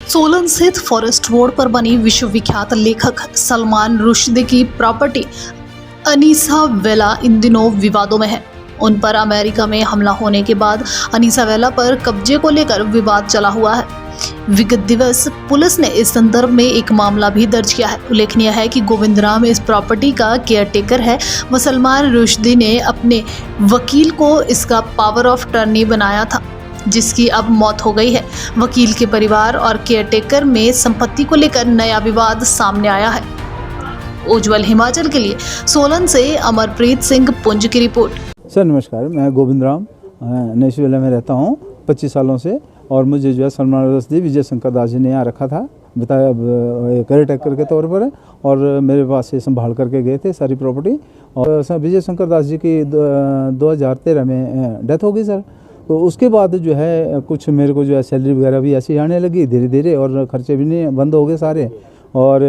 सोलन स्थित forest road पर बनी विश्वविख्यात लेखक सलमान रुश्दी की प्रॉपर्टी अनीसा वेला इन दिनों विवादों में है। उन पर अमेरिका में हमला होने के बाद अनीसा वेला पर कब्जे को लेकर विवाद चला हुआ है। विगत दिवस पुलिस ने इस संदर्भ में एक मामला भी दर्ज किया है। उल्लेखनीय है कि गोविंद राम इस प्रॉपर्टी का केयरटेकर है। व सलमान रुश्दी ने अपने वकील को इसका पावर ऑफ टर्नी बनाया था, जिसकी अब मौत हो गई है। वकील के परिवार और केयरटेकर में संपत्ति को लेकर नया विवाद सामने आया है। उज्जवल हिमाचल के लिए सोलन से अमरप्रीत सिंह पुंज की रिपोर्ट। सर नमस्कार, मैं गोविंद राम नेशवेला में रहता हूँ 25 सालों से, और मुझे जो है सलमान रुश्दी विजय शंकर दास जी ने यहाँ रखा था, बताया केयरटेकर के तौर पर, और मेरे पास से संभाल करके गए थे सारी प्रॉपर्टी। और विजय शंकर दास जी की 2013 में डेथ हो गई सर। तो उसके बाद जो है कुछ मेरे को जो है सैलरी वगैरह भी ऐसी आने लगी धीरे धीरे, और खर्चे भी नहीं बंद हो गए सारे। और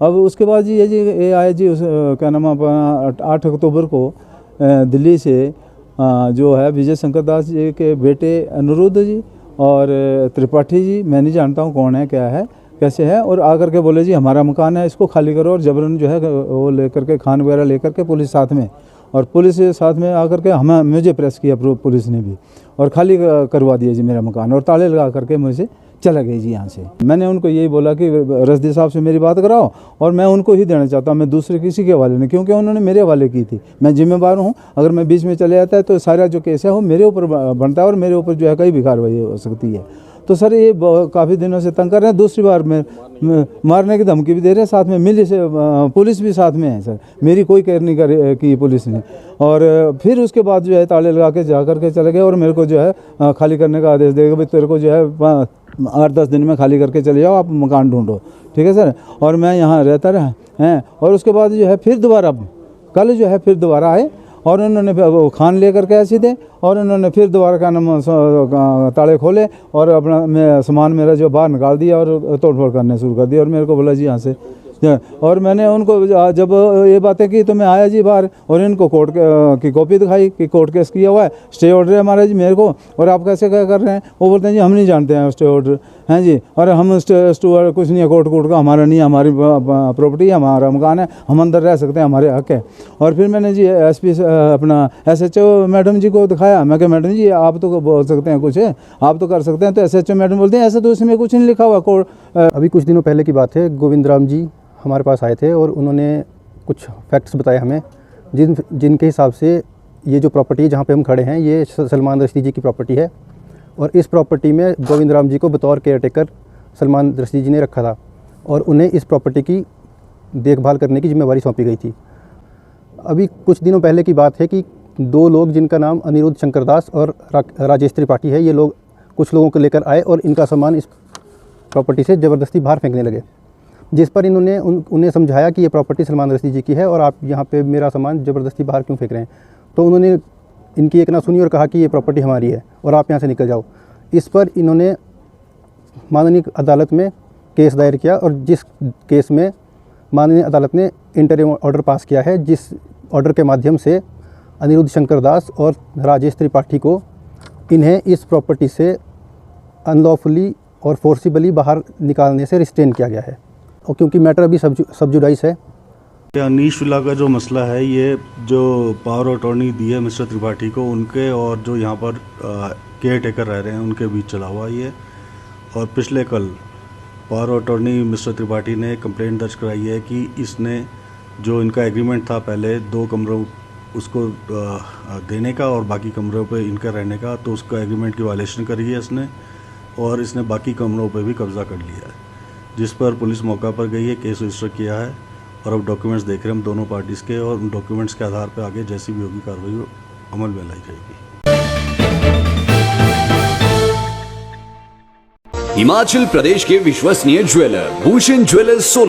अब उसके बाद जी ये आया जी क्या नाम 8 अक्टूबर को दिल्ली से जो है विजय शंकर दास जी के बेटे अनिरुद्ध जी और त्रिपाठी जी, मैं नहीं जानता हूँ कौन है क्या है कैसे है, और आकर के बोले जी हमारा मकान है, इसको खाली करो। और जबरन जो है वो लेकर के खान वगैरह लेकर के पुलिस साथ में, और पुलिस साथ में आकर के मुझे प्रेस किया पुलिस ने भी, और खाली करवा दिया जी मेरा मकान, और ताले लगा करके मुझे चला गई जी यहाँ से। मैंने उनको यही बोला कि रुश्दी साहब से मेरी बात कराओ, और मैं उनको ही देना चाहता हूँ, मैं दूसरे किसी के हवाले नहीं, क्योंकि उन्होंने मेरे हवाले की थी। मैं जिम्मेदार हूँ, अगर मैं बीच में चले जाता है तो सारा जो केस है वो मेरे ऊपर बनता है, और मेरे ऊपर जो है कहीं भी कार्रवाई हो सकती है। तो सर ये काफ़ी दिनों से तंग कर रहे हैं। दूसरी बार में मारने की धमकी भी दे रहे हैं, साथ में मिली से पुलिस भी साथ में है सर। मेरी कोई केयर नहीं की पुलिस ने। और फिर उसके बाद जो है ताले लगा के जा कर के चले गए, और मेरे को जो है खाली करने का आदेश देगा, भाई तेरे को जो है 8-10 दिन में खाली करके चले जाओ, आप मकान ढूंढो, ठीक है सर। और मैं यहाँ रहता रहा हैं। और उसके बाद जो है फिर दोबारा कल जो है फिर दोबारा आए, और उन्होंने वो खान लेकर के ऐसे थे, और उन्होंने फिर दोबारा का नाम ताले खोले, और अपना सामान मेरा जो बाहर निकाल दिया, और तोड़फोड़ करने शुरू कर दिया, और मेरे को बोला जी यहाँ से। और मैंने उनको जब ये बातें की तो मैं आया जी बाहर, और इनको कोर्ट की कॉपी दिखाई कि कोर्ट केस किया हुआ है, स्टे ऑर्डर है हमारा जी मेरे को, और आप कैसे क्या कर रहे हैं। वो बोलते हैं जी हम नहीं जानते हैं स्टे ऑर्डर हैं जी, और हम स्टे कुछ नहीं है, कोर्ट का हमारा नहीं है, हमारी प्रॉपर्टी है, हमारा मकान है, हम अंदर रह सकते हैं, हमारे हक है। और फिर मैंने जी SP अपना SHO मैडम जी को दिखाया। मैं कहा मैडम जी आप तो बोल सकते हैं कुछ है, आप तो कर सकते हैं। तो SHO मैडम बोलते हैं ऐसा तो इसमें कुछ नहीं लिखा हुआ कोर्ट। अभी कुछ दिनों पहले की बात है, गोविंद राम जी हमारे पास आए थे, और उन्होंने कुछ फैक्ट्स बताए हमें, जिनके हिसाब से ये जो प्रॉपर्टी जहाँ पे हम खड़े हैं ये सलमान रुश्दी जी की प्रॉपर्टी है, और इस प्रॉपर्टी में गोविंद राम जी को बतौर केयरटेकर सलमान रुश्दी जी ने रखा था, और उन्हें इस प्रॉपर्टी की देखभाल करने की जिम्मेवारी सौंपी गई थी। अभी कुछ दिनों पहले की बात है कि 2 लोग जिनका नाम अनिरुद्ध शंकर दास और राजेश त्रिपाठी है, ये लोग कुछ लोगों को लेकर आए, और इनका सामान इस प्रॉपर्टी से ज़बरदस्ती बाहर फेंकने लगे, जिस पर इन्होंने उन्हें समझाया कि ये प्रॉपर्टी सलमान रुश्दी जी की है, और आप यहाँ पे मेरा सामान ज़बरदस्ती बाहर क्यों फेंक रहे हैं। तो उन्होंने इनकी एक ना सुनी और कहा कि ये प्रॉपर्टी हमारी है और आप यहाँ से निकल जाओ। इस पर इन्होंने माननीय अदालत में केस दायर किया, और जिस केस में माननीय अदालत ने इंटरिम ऑर्डर पास किया है, जिस ऑर्डर के माध्यम से अनिरुद्ध शंकर दास और राजेश त्रिपाठी को इन्हें इस प्रॉपर्टी से अनलॉफुली और फोर्सिबली बाहर निकालने से रिस्ट्रेन किया गया है, और क्योंकि मैटर अभी सब्जुडाइस है। अनीसा का जो मसला है, ये जो पावर ऑफ अटॉर्नी दी है मिस्टर त्रिपाठी को, उनके और जो यहाँ पर केयर टेकर रह रहे हैं उनके बीच चला हुआ ये। और पिछले कल power of attorney mister Tripathi ने कंप्लेंट दर्ज कराई है कि इसने जो इनका एग्रीमेंट था पहले 2 कमरों उसको देने का और बाकी कमरों पे इनका रहने का, तो उसका एग्रीमेंट की वायलेशन करी है इसने, और इसने बाकी कमरों पे भी कब्जा कर लिया है, जिस पर पुलिस मौका पर गई है, केस रजिस्टर किया है, और अब डॉक्यूमेंट्स देख रहे हैं हम दोनों पार्टीज़ के, और उन डॉक्यूमेंट्स के आधार पर आगे जैसी भी होगी कार्रवाई अमल में लाई जाएगी। हिमाचल प्रदेश के विश्वसनीय ज्वेलर भूषण ज्वेलर्स सोलन।